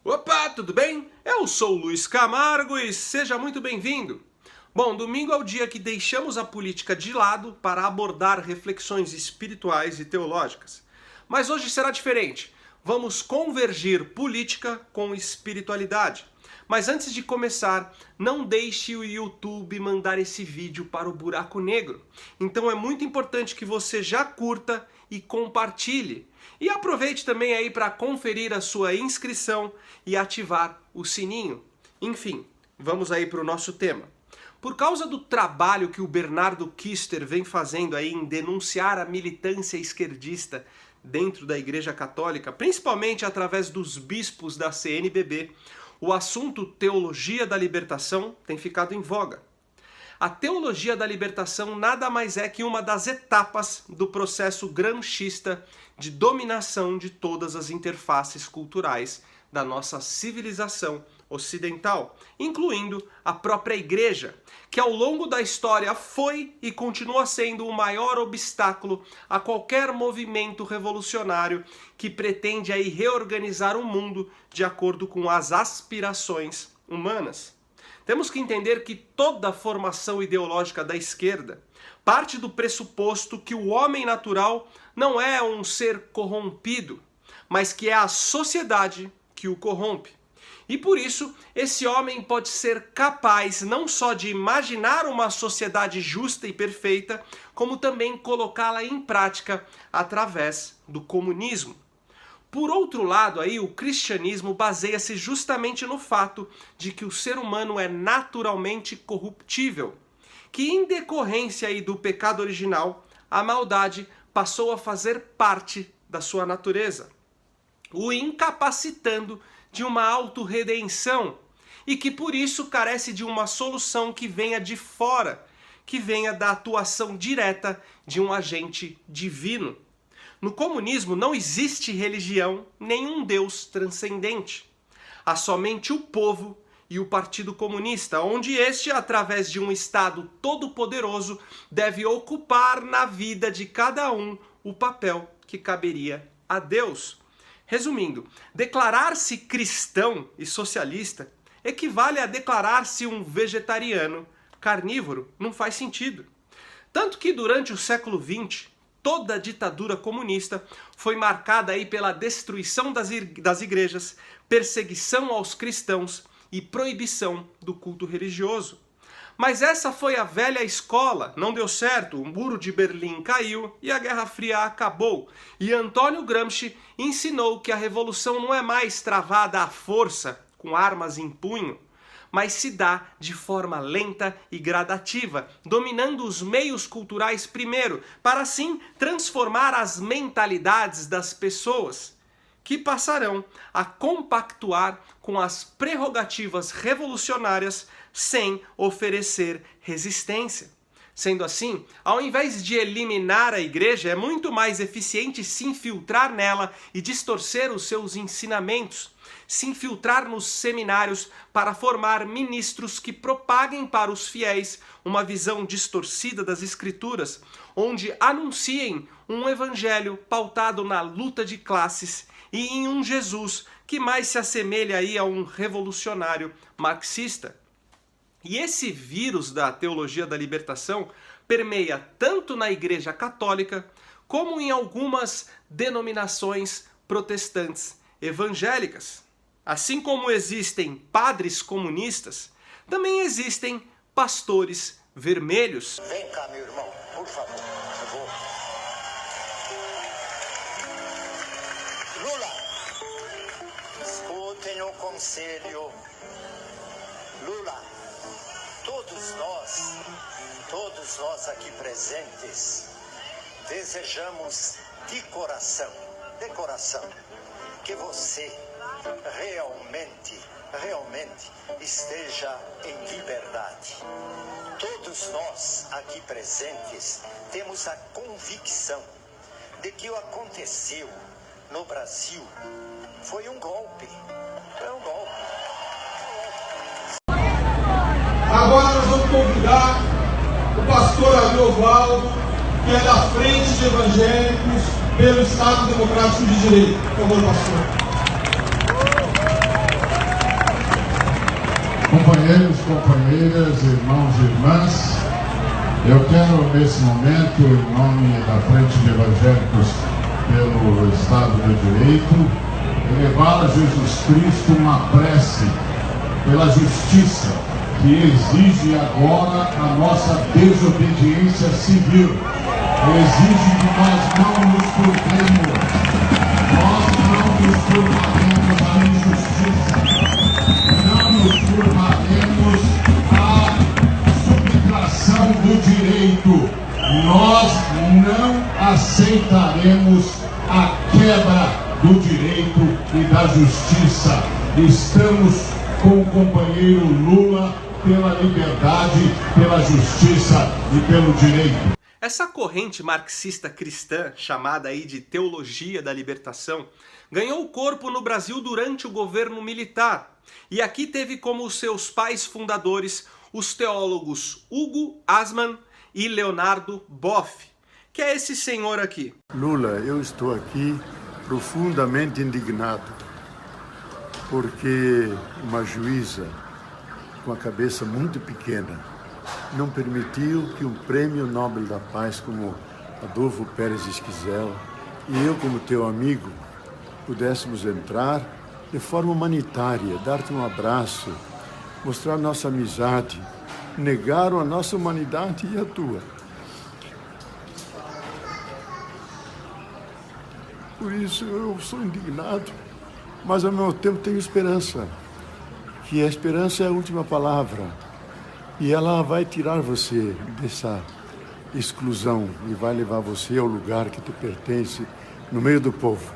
Opa, tudo bem? Eu sou o Luiz Camargo e seja muito bem-vindo. Bom, domingo é o dia que deixamos a política de lado para abordar reflexões espirituais e teológicas. Mas hoje será diferente. Vamos convergir política com espiritualidade. Mas antes de começar, não deixe o YouTube mandar esse vídeo para o buraco negro. Então é muito importante que você já curta e compartilhe. E aproveite também aí para conferir a sua inscrição e ativar o sininho. Enfim, vamos aí para o nosso tema. Por causa do trabalho que o Bernardo Kister vem fazendo aí em denunciar a militância esquerdista dentro da Igreja Católica, principalmente através dos bispos da CNBB, o assunto teologia da libertação tem ficado em voga. A teologia da libertação nada mais é que uma das etapas do processo gramscista de dominação de todas as interfaces culturais da nossa civilização ocidental, incluindo a própria Igreja, que ao longo da história foi e continua sendo o maior obstáculo a qualquer movimento revolucionário que pretende aí reorganizar o mundo de acordo com as aspirações humanas. Temos que entender que toda a formação ideológica da esquerda parte do pressuposto que o homem natural não é um ser corrompido, mas que é a sociedade que o corrompe. E por isso, esse homem pode ser capaz não só de imaginar uma sociedade justa e perfeita, como também colocá-la em prática através do comunismo. Por outro lado, aí, o cristianismo baseia-se justamente no fato de que o ser humano é naturalmente corruptível, que em decorrência aí do pecado original, a maldade passou a fazer parte da sua natureza, o incapacitando de uma autorredenção e que por isso carece de uma solução que venha de fora, que venha da atuação direta de um agente divino. No comunismo não existe religião nem um Deus transcendente. Há somente o povo e o Partido Comunista, onde este, através de um Estado todo-poderoso, deve ocupar na vida de cada um o papel que caberia a Deus. Resumindo, declarar-se cristão e socialista equivale a declarar-se um vegetariano carnívoro. Não faz sentido. Tanto que durante o século XX, toda a ditadura comunista foi marcada aí pela destruição das igrejas, perseguição aos cristãos e proibição do culto religioso. Mas essa foi a velha escola, não deu certo, o muro de Berlim caiu e a Guerra Fria acabou. E Antônio Gramsci ensinou que a revolução não é mais travada à força, com armas em punho, mas se dá de forma lenta e gradativa, dominando os meios culturais primeiro, para assim transformar as mentalidades das pessoas, que passarão a compactuar com as prerrogativas revolucionárias sem oferecer resistência. Sendo assim, ao invés de eliminar a igreja, é muito mais eficiente se infiltrar nela e distorcer os seus ensinamentos, se infiltrar nos seminários para formar ministros que propaguem para os fiéis uma visão distorcida das Escrituras, onde anunciem um evangelho pautado na luta de classes e em um Jesus que mais se assemelha aí a um revolucionário marxista. E esse vírus da teologia da libertação permeia tanto na Igreja Católica como em algumas denominações protestantes evangélicas. Assim como existem padres comunistas, também existem pastores vermelhos. Vem cá, meu irmão, por favor. Eu vou. Lula, escutem o conselho. Lula, todos nós aqui presentes, desejamos de coração, que você realmente esteja em liberdade. Todos nós aqui presentes temos a convicção de que o que aconteceu no Brasil foi um golpe. Agora nós vamos convidar o pastor Ariovaldo, que é da Frente de Evangélicos pelo Estado Democrático de Direito. Por favor, pastor. Companheiros, companheiras, irmãos e irmãs, eu quero nesse momento, em nome da Frente de Evangélicos pelo Estado de Direito, elevar a Jesus Cristo uma prece pela justiça que exige agora a nossa desobediência civil, exige que nós não nos curvemos, nós não nos curvaremos à injustiça, não nos curvaremos à subtração do direito, nós não aceitaremos a quebra do direito e da justiça. Estamos com o companheiro Lula pela liberdade, pela justiça e pelo direito. Essa corrente marxista cristã, chamada aí de Teologia da Libertação, ganhou corpo no Brasil durante o governo militar. E aqui teve como seus pais fundadores os teólogos Hugo Asman e Leonardo Boff, que é esse senhor aqui. Lula, eu estou aqui profundamente indignado, porque uma juíza com a cabeça muito pequena não permitiu que um prêmio Nobel da Paz como Adolfo Pérez Esquivel e eu, como teu amigo, pudéssemos entrar de forma humanitária, dar-te um abraço, mostrar nossa amizade. Negaram a nossa humanidade e a tua. Por isso eu sou indignado, mas ao mesmo tempo tenho esperança, que a esperança é a última palavra. E ela vai tirar você dessa exclusão e vai levar você ao lugar que te pertence, no meio do povo.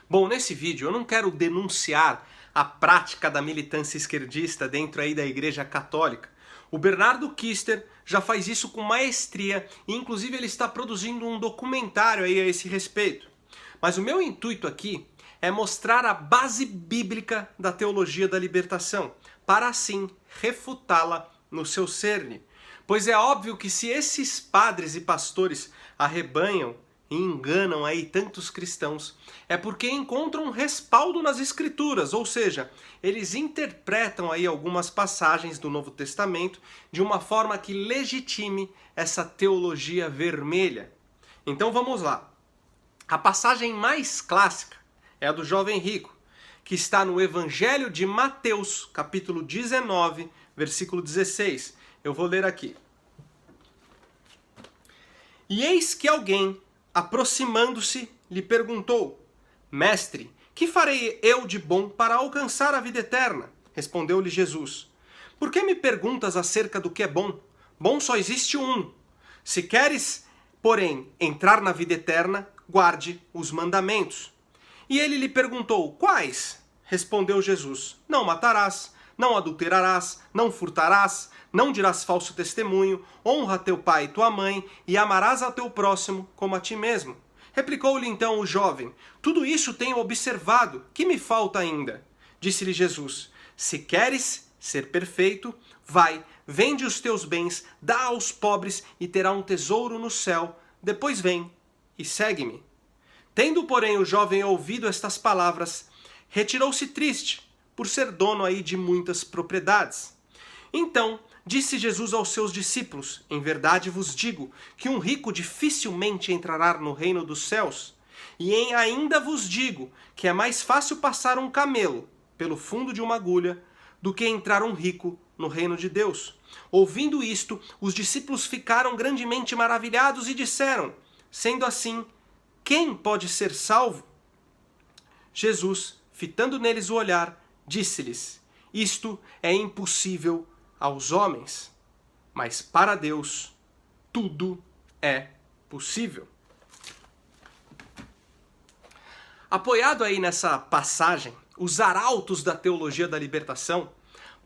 Bom, nesse vídeo eu não quero denunciar a prática da militância esquerdista dentro aí da Igreja Católica. O Bernardo Kister já faz isso com maestria e inclusive ele está produzindo um documentário aí a esse respeito. Mas o meu intuito aqui é mostrar a base bíblica da teologia da libertação, para assim refutá-la no seu cerne. Pois é óbvio que se esses padres e pastores arrebanham e enganam aí tantos cristãos, é porque encontram respaldo nas Escrituras, ou seja, eles interpretam aí algumas passagens do Novo Testamento de uma forma que legitime essa teologia vermelha. Então vamos lá. A passagem mais clássica é a do jovem rico, que está no Evangelho de Mateus, capítulo 19, versículo 16. Eu vou ler aqui. E eis que alguém, aproximando-se, lhe perguntou: Mestre, que farei eu de bom para alcançar a vida eterna? Respondeu-lhe Jesus: Por que me perguntas acerca do que é bom? Bom só existe um. Se queres, porém, entrar na vida eterna, guarde os mandamentos. E ele lhe perguntou: Quais? Respondeu Jesus: Não matarás, não adulterarás, não furtarás, não dirás falso testemunho, honra teu pai e tua mãe, e amarás ao teu próximo como a ti mesmo. Replicou-lhe então o jovem: Tudo isso tenho observado, que me falta ainda? Disse-lhe Jesus: Se queres ser perfeito, vai, vende os teus bens, dá aos pobres e terá um tesouro no céu. Depois vem e segue-me. Tendo, porém, o jovem ouvido estas palavras, retirou-se triste, por ser dono aí de muitas propriedades. Então disse Jesus aos seus discípulos: Em verdade vos digo que um rico dificilmente entrará no reino dos céus. E ainda vos digo que é mais fácil passar um camelo pelo fundo de uma agulha do que entrar um rico no reino de Deus. Ouvindo isto, os discípulos ficaram grandemente maravilhados e disseram: Sendo assim, quem pode ser salvo? Jesus, fitando neles o olhar, disse-lhes: Isto é impossível aos homens, mas para Deus tudo é possível. Apoiado aí nessa passagem, os arautos da teologia da libertação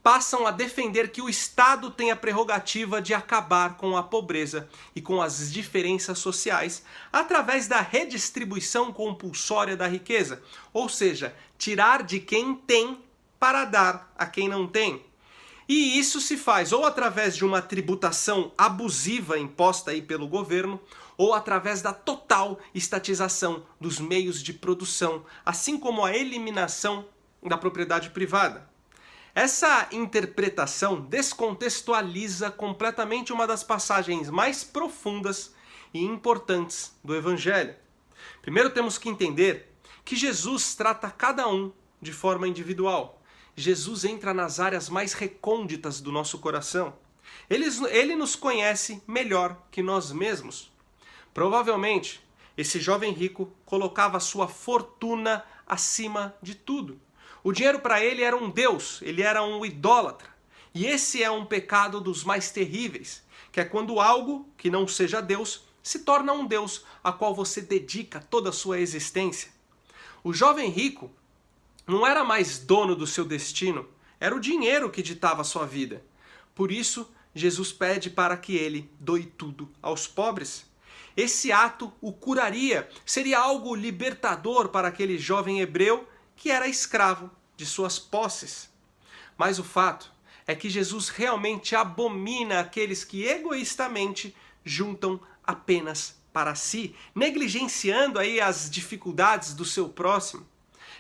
passam a defender que o Estado tem a prerrogativa de acabar com a pobreza e com as diferenças sociais através da redistribuição compulsória da riqueza, ou seja, tirar de quem tem para dar a quem não tem. E isso se faz ou através de uma tributação abusiva imposta aí pelo governo, ou através da total estatização dos meios de produção, assim como a eliminação da propriedade privada. Essa interpretação descontextualiza completamente uma das passagens mais profundas e importantes do Evangelho. Primeiro temos que entender que Jesus trata cada um de forma individual. Jesus entra nas áreas mais recônditas do nosso coração. Ele nos conhece melhor que nós mesmos. Provavelmente, esse jovem rico colocava sua fortuna acima de tudo. O dinheiro para ele era um deus, ele era um idólatra. E esse é um pecado dos mais terríveis, que é quando algo que não seja Deus se torna um Deus a qual você dedica toda a sua existência. O jovem rico não era mais dono do seu destino, era o dinheiro que ditava a sua vida. Por isso, Jesus pede para que ele doe tudo aos pobres. Esse ato o curaria, seria algo libertador para aquele jovem hebreu que era escravo de suas posses. Mas o fato é que Jesus realmente abomina aqueles que egoístamente juntam apenas para si, negligenciando aí as dificuldades do seu próximo.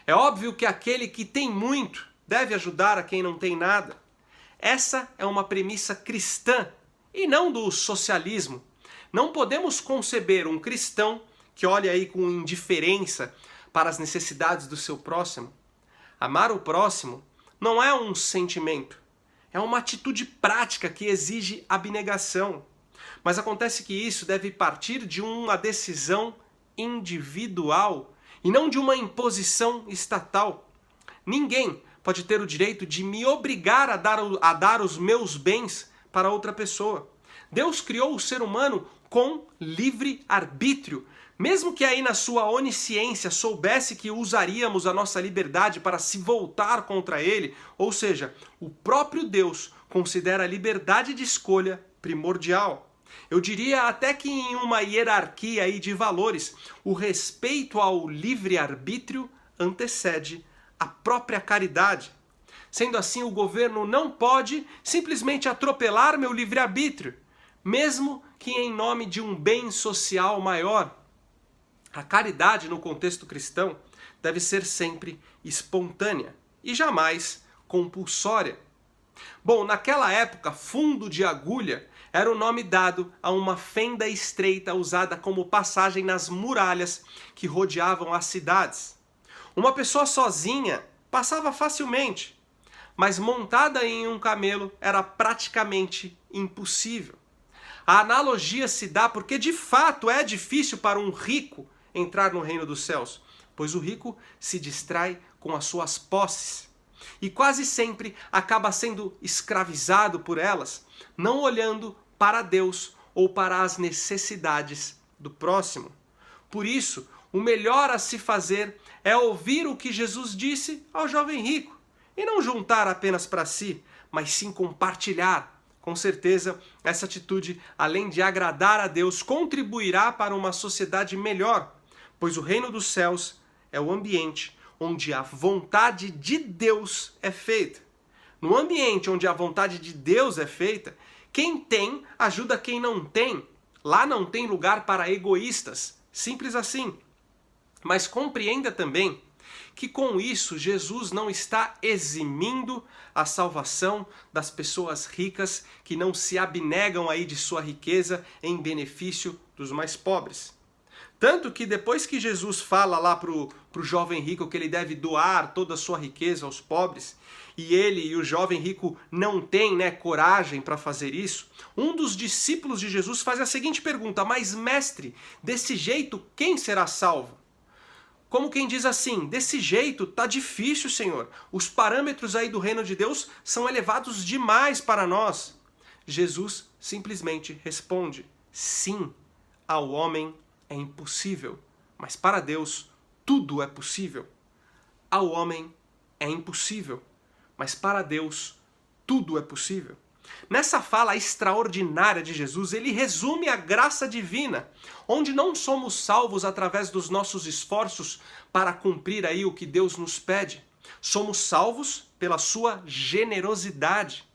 É óbvio que aquele que tem muito deve ajudar a quem não tem nada. Essa é uma premissa cristã e não do socialismo. Não podemos conceber um cristão que olha aí com indiferença para as necessidades do seu próximo. Amar o próximo não é um sentimento, é uma atitude prática que exige abnegação. Mas acontece que isso deve partir de uma decisão individual e não de uma imposição estatal. Ninguém pode ter o direito de me obrigar a dar os meus bens para outra pessoa. Deus criou o ser humano com livre arbítrio. Mesmo que aí na sua onisciência soubesse que usaríamos a nossa liberdade para se voltar contra ele, ou seja, o próprio Deus considera a liberdade de escolha primordial. Eu diria até que em uma hierarquia aí de valores, o respeito ao livre-arbítrio antecede a própria caridade. Sendo assim, o governo não pode simplesmente atropelar meu livre-arbítrio, mesmo que em nome de um bem social maior. A caridade no contexto cristão deve ser sempre espontânea e jamais compulsória. Bom, naquela época, fundo de agulha era o nome dado a uma fenda estreita usada como passagem nas muralhas que rodeavam as cidades. Uma pessoa sozinha passava facilmente, mas montada em um camelo era praticamente impossível. A analogia se dá porque de fato é difícil para um rico entrar no reino dos céus, pois o rico se distrai com as suas posses e quase sempre acaba sendo escravizado por elas, não olhando para Deus ou para as necessidades do próximo. Por isso, o melhor a se fazer é ouvir o que Jesus disse ao jovem rico e não juntar apenas para si, mas sim compartilhar. Com certeza, essa atitude, além de agradar a Deus, contribuirá para uma sociedade melhor, pois o reino dos céus é o ambiente onde a vontade de Deus é feita. No ambiente onde a vontade de Deus é feita, quem tem ajuda quem não tem. Lá não tem lugar para egoístas. Simples assim. Mas compreenda também que com isso Jesus não está eximindo a salvação das pessoas ricas que não se abnegam aí de sua riqueza em benefício dos mais pobres. Tanto que depois que Jesus fala lá pro jovem rico que ele deve doar toda a sua riqueza aos pobres, e ele e o jovem rico não têm, coragem para fazer isso, um dos discípulos de Jesus faz a seguinte pergunta: mas mestre, desse jeito quem será salvo? Como quem diz assim, desse jeito tá difícil, Senhor. Os parâmetros aí do reino de Deus são elevados demais para nós. Jesus simplesmente responde, sim, ao homem é impossível, mas para Deus tudo é possível. Ao homem é impossível, mas para Deus tudo é possível. Nessa fala extraordinária de Jesus, ele resume a graça divina, onde não somos salvos através dos nossos esforços para cumprir aí o que Deus nos pede. Somos salvos pela sua generosidade.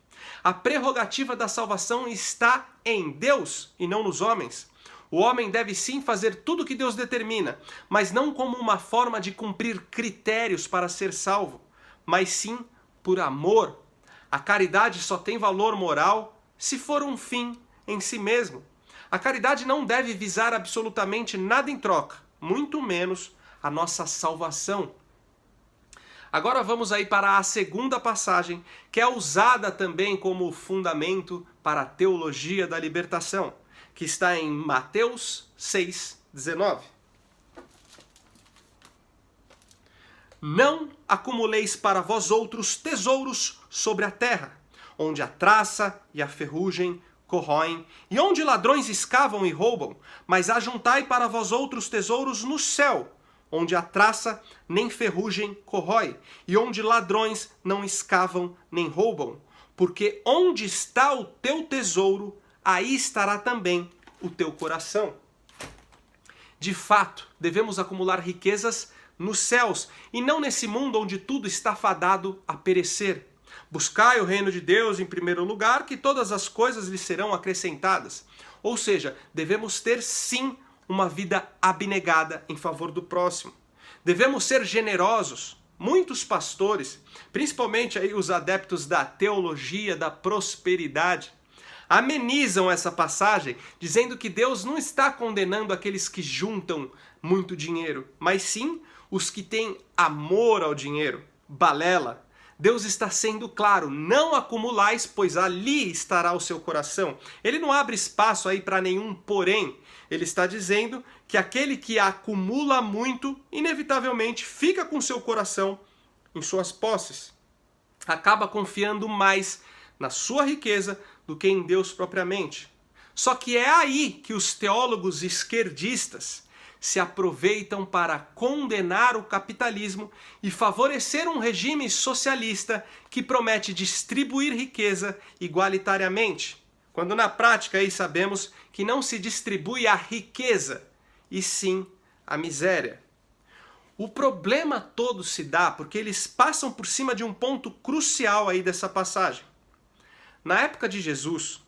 A prerrogativa da salvação está em Deus e não nos homens. O homem deve sim fazer tudo o que Deus determina, mas não como uma forma de cumprir critérios para ser salvo, mas sim por amor A caridade só tem valor moral se for um fim em si mesmo. A caridade não deve visar absolutamente nada em troca, muito menos a nossa salvação. Agora vamos aí para a segunda passagem, que é usada também como fundamento para a teologia da libertação, que está em Mateus 6:19. Não acumuleis para vós outros tesouros sobre a terra, onde a traça e a ferrugem corroem, e onde ladrões escavam e roubam, mas ajuntai para vós outros tesouros no céu, onde a traça nem ferrugem corrói, e onde ladrões não escavam nem roubam. Porque onde está o teu tesouro, aí estará também o teu coração. De fato, devemos acumular riquezas nos céus, e não nesse mundo onde tudo está fadado a perecer. Buscai o reino de Deus em primeiro lugar, que todas as coisas lhe serão acrescentadas. Ou seja, devemos ter sim uma vida abnegada em favor do próximo. Devemos ser generosos. Muitos pastores, principalmente aí os adeptos da teologia da prosperidade, amenizam essa passagem, dizendo que Deus não está condenando aqueles que juntam muito dinheiro, mas sim os que têm amor ao dinheiro. Balela. Deus está sendo claro, não acumulais, pois ali estará o seu coração. Ele não abre espaço aí para nenhum porém. Ele está dizendo que aquele que acumula muito, inevitavelmente fica com seu coração em suas posses. Acaba confiando mais na sua riqueza do que em Deus propriamente. Só que é aí que os teólogos esquerdistas se aproveitam para condenar o capitalismo e favorecer um regime socialista que promete distribuir riqueza igualitariamente, quando na prática aí sabemos que não se distribui a riqueza, e sim a miséria. O problema todo se dá porque eles passam por cima de um ponto crucial aí dessa passagem. Na época de Jesus,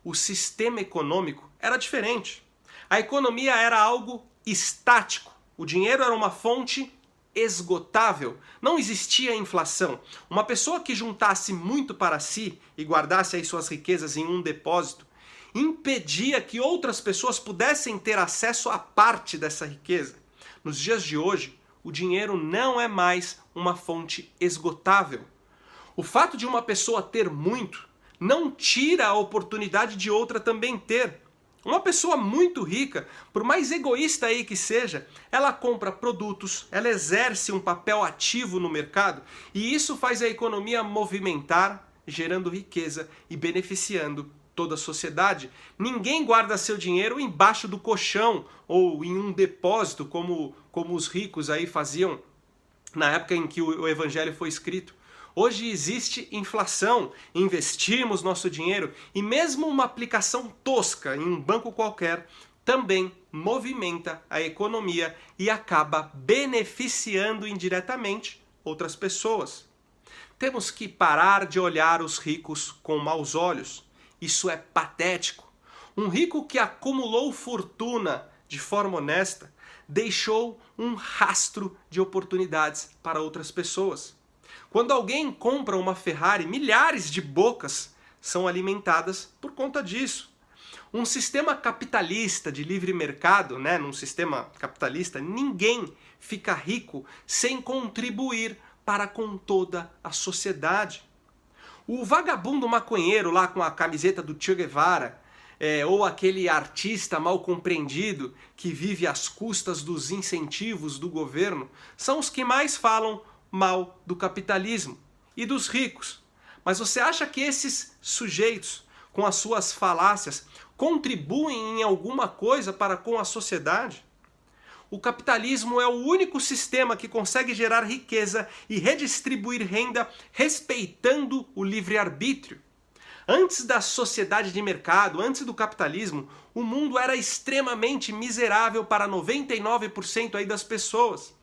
o sistema econômico era diferente. A economia era algo estático. O dinheiro era uma fonte esgotável. Não existia inflação. Uma pessoa que juntasse muito para si e guardasse aí suas riquezas em um depósito impedia que outras pessoas pudessem ter acesso a parte dessa riqueza. Nos dias de hoje, o dinheiro não é mais uma fonte esgotável. O fato de uma pessoa ter muito não tira a oportunidade de outra também ter. Uma pessoa muito rica, por mais egoísta aí que seja, ela compra produtos, ela exerce um papel ativo no mercado e isso faz a economia movimentar, gerando riqueza e beneficiando toda a sociedade. Ninguém guarda seu dinheiro embaixo do colchão ou em um depósito como os ricos aí faziam na época em que o evangelho foi escrito. Hoje existe inflação, investimos nosso dinheiro e mesmo uma aplicação tosca em um banco qualquer também movimenta a economia e acaba beneficiando indiretamente outras pessoas. Temos que parar de olhar os ricos com maus olhos. Isso é patético. Um rico que acumulou fortuna de forma honesta deixou um rastro de oportunidades para outras pessoas. Quando alguém compra uma Ferrari, milhares de bocas são alimentadas por conta disso. Um sistema capitalista de livre mercado, num sistema capitalista, ninguém fica rico sem contribuir para com toda a sociedade. O vagabundo maconheiro lá com a camiseta do Che Guevara, ou aquele artista mal compreendido que vive às custas dos incentivos do governo, são os que mais falam mal do capitalismo e dos ricos. Mas você acha que esses sujeitos, com as suas falácias, contribuem em alguma coisa para com a sociedade? O capitalismo é o único sistema que consegue gerar riqueza e redistribuir renda respeitando o livre-arbítrio. Antes da sociedade de mercado, antes do capitalismo, o mundo era extremamente miserável para 99% aí das pessoas.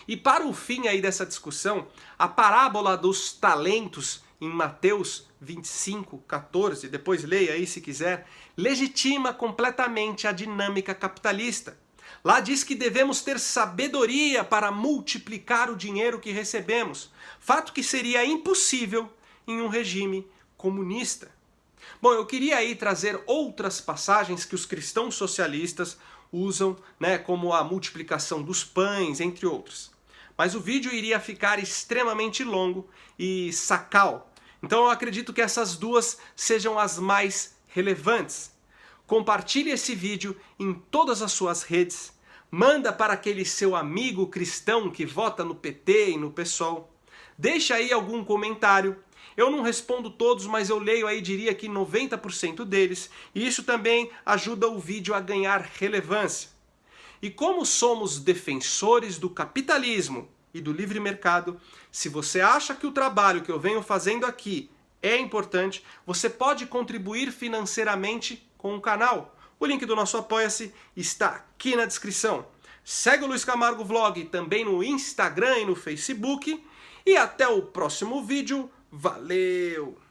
E para o fim aí dessa discussão, a parábola dos talentos em Mateus 25:14, depois leia aí se quiser, legitima completamente a dinâmica capitalista. Lá diz que devemos ter sabedoria para multiplicar o dinheiro que recebemos, fato que seria impossível em um regime comunista. Bom, eu queria aí trazer outras passagens que os cristãos socialistas usam, né, como a multiplicação dos pães, entre outros. Mas o vídeo iria ficar extremamente longo e sacal. Então eu acredito que essas duas sejam as mais relevantes. Compartilhe esse vídeo em todas as suas redes. Manda para aquele seu amigo cristão que vota no PT e no PSOL. Deixa aí algum comentário. Eu não respondo todos, mas eu leio aí, diria que 90% deles. E isso também ajuda o vídeo a ganhar relevância. E como somos defensores do capitalismo e do livre mercado, se você acha que o trabalho que eu venho fazendo aqui é importante, você pode contribuir financeiramente com o canal. O link do nosso Apoia-se está aqui na descrição. Segue o Luiz Camargo Vlog também no Instagram e no Facebook. E até o próximo vídeo. Valeu!